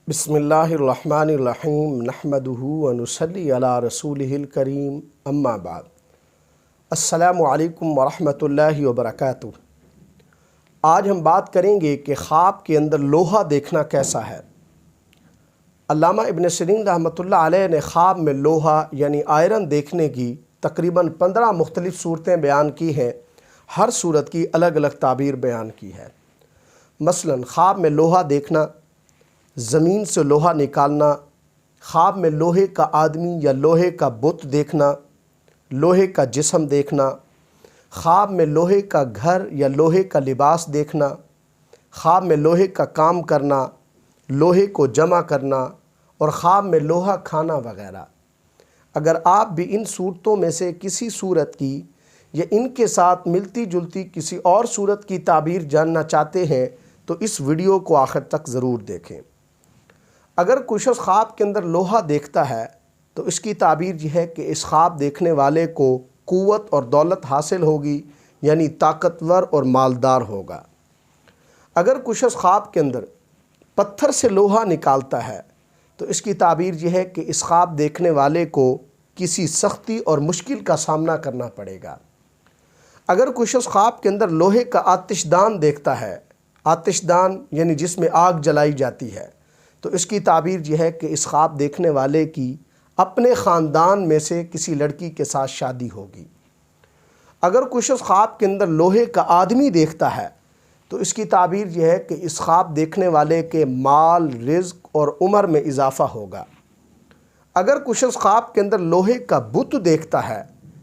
بسم اللہ الرحمن الرحیم نحمدہ ونصلی علی رسولہ الکریم اما بعد۔ السلام علیکم ورحمۃ اللہ وبرکاتہ۔ آج ہم بات کریں گے کہ خواب کے اندر لوہا دیکھنا کیسا ہے۔ علامہ ابن سیرین رحمۃ اللہ علیہ نے خواب میں لوہا یعنی آئرن دیکھنے کی تقریباً 15 مختلف صورتیں بیان کی ہیں۔ ہر صورت کی الگ الگ تعبیر بیان کی ہے۔ مثلاً خواب میں لوہا دیکھنا، زمین سے لوہا نکالنا، خواب میں لوہے کا آدمی یا لوہے کا بت دیکھنا، لوہے کا جسم دیکھنا، خواب میں لوہے کا گھر یا لوہے کا لباس دیکھنا، خواب میں لوہے کا کام کرنا، لوہے کو جمع کرنا اور خواب میں لوہا کھانا وغیرہ۔ اگر آپ بھی ان صورتوں میں سے کسی صورت کی یا ان کے ساتھ ملتی جلتی کسی اور صورت کی تعبیر جاننا چاہتے ہیں تو اس ویڈیو کو آخر تک ضرور دیکھیں۔ اگر کوئی شخص خواب کے اندر لوہا دیکھتا ہے تو اس کی تعبیر یہ ہے کہ اس خواب دیکھنے والے کو قوت اور دولت حاصل ہوگی، یعنی طاقتور اور مالدار ہوگا۔ اگر کوئی شخص خواب کے اندر پتھر سے لوہا نکالتا ہے تو اس کی تعبیر یہ ہے کہ اس خواب دیکھنے والے کو کسی سختی اور مشکل کا سامنا کرنا پڑے گا۔ اگر کوئی شخص خواب کے اندر لوہے کا آتش دان دیکھتا ہے، آتش دان یعنی جس میں آگ جلائی جاتی ہے، تو اس کی تعبیر یہ ہے کہ اس خواب دیکھنے والے کی اپنے خاندان میں سے کسی لڑکی کے ساتھ شادی ہوگی۔ اگر کوئی شخص خواب کے اندر لوہے کا آدمی دیکھتا ہے تو اس کی تعبیر یہ ہے کہ اس خواب دیکھنے والے کے مال، رزق اور عمر میں اضافہ ہوگا۔ اگر کوئی شخص خواب کے اندر لوہے کا بت دیکھتا ہے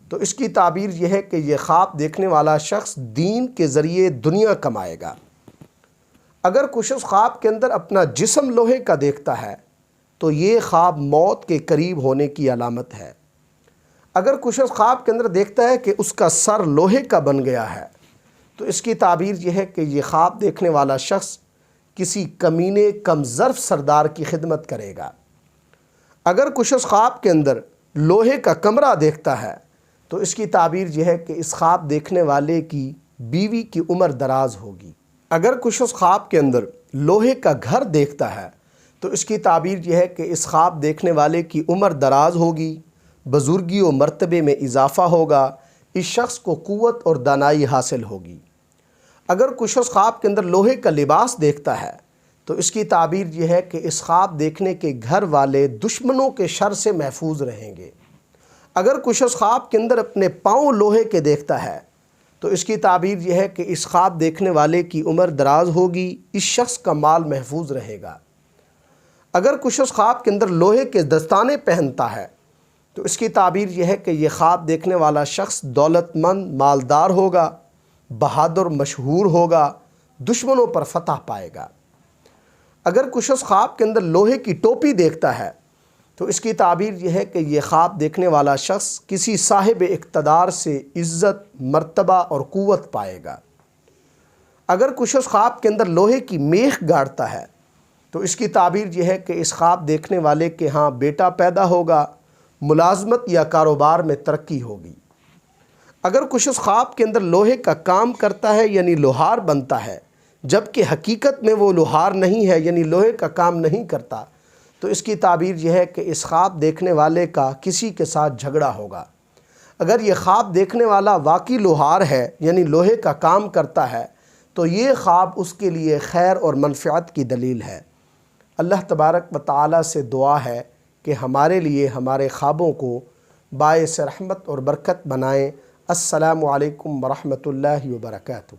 تو اس کی تعبیر یہ ہے کہ یہ خواب دیکھنے والا شخص دین کے ذریعے دنیا کمائے گا۔ اگر کوئی شخص خواب کے اندر اپنا جسم لوہے کا دیکھتا ہے تو یہ خواب موت کے قریب ہونے کی علامت ہے۔ اگر کوئی شخص خواب کے اندر دیکھتا ہے کہ اس کا سر لوہے کا بن گیا ہے تو اس کی تعبیر یہ ہے کہ یہ خواب دیکھنے والا شخص کسی کمینے کم ظرف سردار کی خدمت کرے گا۔ اگر کوئی شخص خواب کے اندر لوہے کا کمرہ دیکھتا ہے تو اس کی تعبیر یہ ہے کہ اس خواب دیکھنے والے کی بیوی کی عمر دراز ہوگی۔ اگر کوئی شخص خواب کے اندر لوہے کا گھر دیکھتا ہے تو اس کی تعبیر یہ ہے کہ اس خواب دیکھنے والے کی عمر دراز ہوگی، بزرگی و مرتبے میں اضافہ ہوگا، اس شخص کو قوت اور دانائی حاصل ہوگی۔ اگر کوئی شخص خواب کے اندر لوہے کا لباس دیکھتا ہے تو اس کی تعبیر یہ ہے کہ اس خواب دیکھنے کے گھر والے دشمنوں کے شر سے محفوظ رہیں گے۔ اگر کوئی شخص خواب کے اندر اپنے پاؤں لوہے کے دیکھتا ہے تو اس کی تعبیر یہ ہے کہ اس خواب دیکھنے والے کی عمر دراز ہوگی، اس شخص کا مال محفوظ رہے گا۔ اگر کوئی شخص خواب کے اندر لوہے کے دستانے پہنتا ہے تو اس کی تعبیر یہ ہے کہ یہ خواب دیکھنے والا شخص دولت مند، مالدار ہوگا، بہادر، مشہور ہوگا، دشمنوں پر فتح پائے گا۔ اگر کوئی شخص خواب کے اندر لوہے کی ٹوپی دیکھتا ہے تو اس کی تعبیر یہ ہے کہ یہ خواب دیکھنے والا شخص کسی صاحب اقتدار سے عزت، مرتبہ اور قوت پائے گا۔ اگر کوئی شخص خواب کے اندر لوہے کی میخ گاڑتا ہے تو اس کی تعبیر یہ ہے کہ اس خواب دیکھنے والے کے ہاں بیٹا پیدا ہوگا، ملازمت یا کاروبار میں ترقی ہوگی۔ اگر کوئی شخص خواب کے اندر لوہے کا کام کرتا ہے یعنی لوہار بنتا ہے جبکہ حقیقت میں وہ لوہار نہیں ہے یعنی لوہے کا کام نہیں کرتا تو اس کی تعبیر یہ ہے کہ اس خواب دیکھنے والے کا کسی کے ساتھ جھگڑا ہوگا۔ اگر یہ خواب دیکھنے والا واقعی لوہار ہے یعنی لوہے کا کام کرتا ہے تو یہ خواب اس کے لیے خیر اور منفعت کی دلیل ہے۔ اللہ تبارک و تعالی سے دعا ہے کہ ہمارے لیے ہمارے خوابوں کو باعث رحمت اور برکت بنائیں۔ السلام علیکم ورحمۃ اللہ وبرکاتہ۔